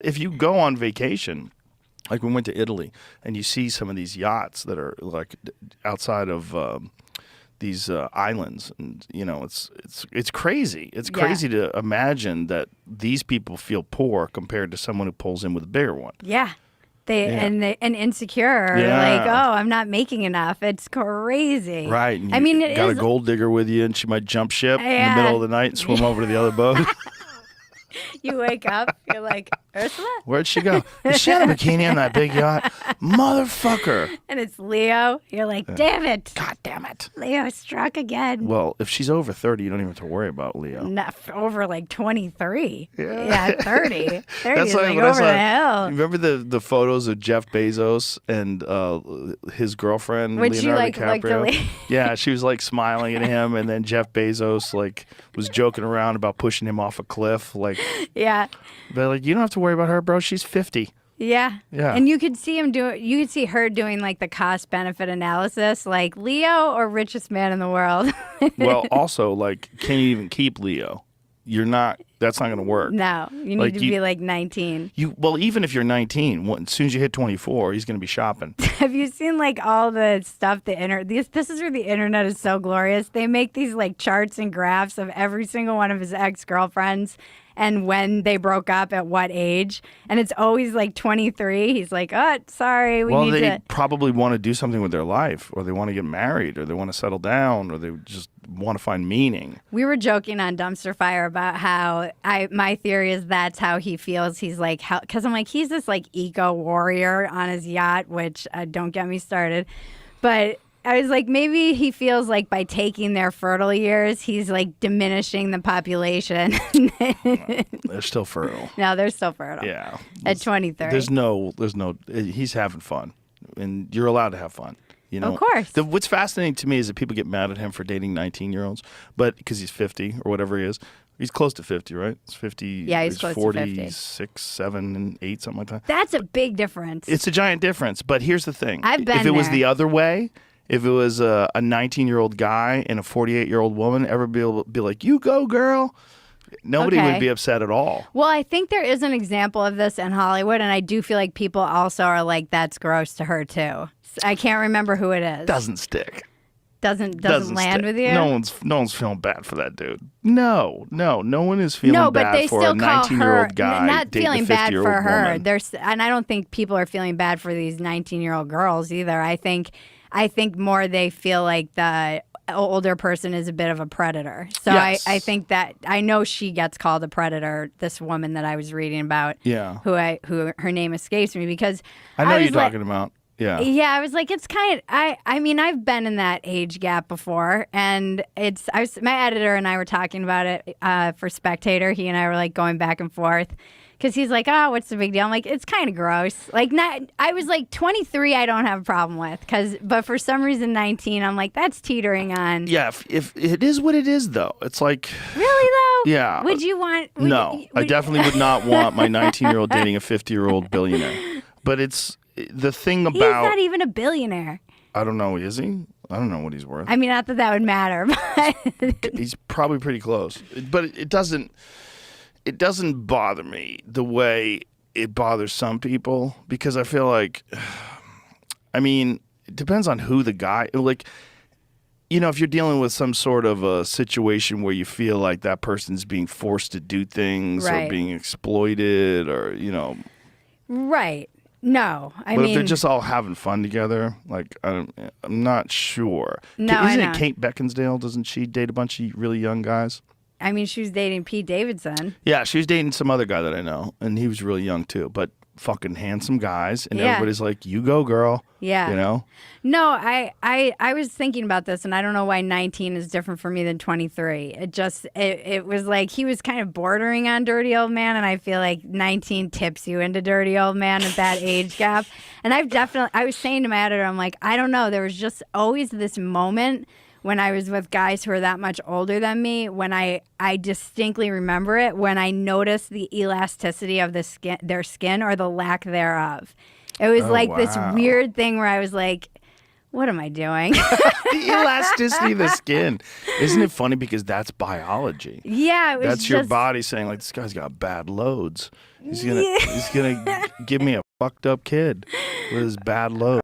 If you go on vacation, like we went to Italy, and you see some of these yachts that are like outside of these islands, and it's crazy. It's crazy to imagine that these people feel poor compared to someone who pulls in with a bigger one. Yeah. And insecure, like, oh, I'm not making enough. It's crazy. Right. And you got a gold digger with you, and she might jump ship in the middle of the night and swim over to the other boat. You wake up, you're like, Ursula? Where'd she go? Is she on a bikini on that big yacht? Motherfucker. And it's Leo. You're like, damn it. God damn it. Leo struck again. Well, if she's over 30, you don't even have to worry about Leo. Not over like 23. Yeah. 30. 30 That's is like like over the hill. Remember the photos of Jeff Bezos and his girlfriend, Would Leonardo she like DiCaprio? Yeah, she was like smiling at him, and then Jeff Bezos like was joking around about pushing him off a cliff. Like, yeah. But like, you don't have to worry about her, bro. She's 50. Yeah. Yeah. And you could see you could see her doing like the cost benefit analysis, like Leo or richest man in the world. Well, also, like, can you even keep Leo? That's not going to work. No, you need to be like 19. Well, even if you're 19, as soon as you hit 24, he's going to be shopping. Have you seen like all the stuff this is where the internet is so glorious. They make these like charts and graphs of every single one of his ex-girlfriends and when they broke up at what age. And it's always like 23. He's like, oh, sorry, they probably want to do something with their life, or they want to get married, or they want to settle down, or they just want to find meaning. We were joking on Dumpster Fire about how my theory is that's how he feels. He's like, because I'm like, he's this like eco warrior on his yacht, which don't get me started. But I was like, maybe he feels like by taking their fertile years, he's like diminishing the population. They're still fertile. No, they're still fertile. Yeah. At 23. There's no, he's having fun, and you're allowed to have fun. You know, of course. What's fascinating to me is that people get mad at him for dating 19-year-olds, but because he's 50 or whatever he is. He's close to 50, right? It's 50. Yeah, he's close to 50. 46, 7, and 8, something like that. That's a big difference. It's a giant difference, but here's the thing. If it was the other way, if it was a 19-year-old guy and a 48-year-old woman, everybody would be like, you go, girl. Nobody would be upset at all. Well, I think there is an example of this in Hollywood, and I do feel like people also are like, that's gross to her, too. I can't remember who it is. Doesn't stick. Doesn't land with you? No one's feeling bad for that dude. No one is feeling bad for a 19-year-old guy. Not feeling bad for her. Woman. And I don't think people are feeling bad for these 19-year-old girls either. I think more they feel like the older person is a bit of a predator. So yes. I think that I know she gets called a predator. This woman that I was reading about, who her name escapes me because I know you're talking about. Yeah. Yeah, I was like, it's kind of, I mean, I've been in that age gap before, and my editor and I were talking about it for Spectator. He and I were like going back and forth because he's like, oh, what's the big deal? I'm like, it's kind of gross. Like, I was like 23, I don't have a problem with, but for some reason 19, I'm like, that's teetering on. Yeah, if it is what it is, though. It's like. Really, though? Yeah. Would you want. I definitely would not want my 19-year-old dating a 50-year-old billionaire. But it's. The thing about... He's not even a billionaire. I don't know. Is he? I don't know what he's worth. I mean, not that would matter, but... He's probably pretty close. But it doesn't bother me the way it bothers some people, because I feel like... I mean, it depends on who the guy... Like, you know, if you're dealing with some sort of a situation where you feel like that person's being forced to do things or being exploited or, you know... Right. No, but if they're just all having fun together, like I'm not sure. No, isn't it Kate Beckinsale? Doesn't she date a bunch of really young guys? I mean, she was dating Pete Davidson. Yeah, she was dating some other guy that I know, and he was really young too. But fucking handsome guys, and everybody's like, "You go, girl." Yeah, you know. No, I was thinking about this, and I don't know why 19 is different for me than 23. It was like he was kind of bordering on dirty old man, and I feel like 19 tips you into dirty old man at that age gap. And I was saying to my editor, I'm like, I don't know. There was just always this moment when I was with guys who are that much older than me, when I distinctly remember it, when I noticed the elasticity of their skin or the lack thereof. It was this weird thing where I was like, what am I doing? The elasticity of the skin. Isn't it funny because that's biology? Yeah. That's your body saying, like, this guy's got bad loads. He's gonna give me a fucked up kid with his bad load.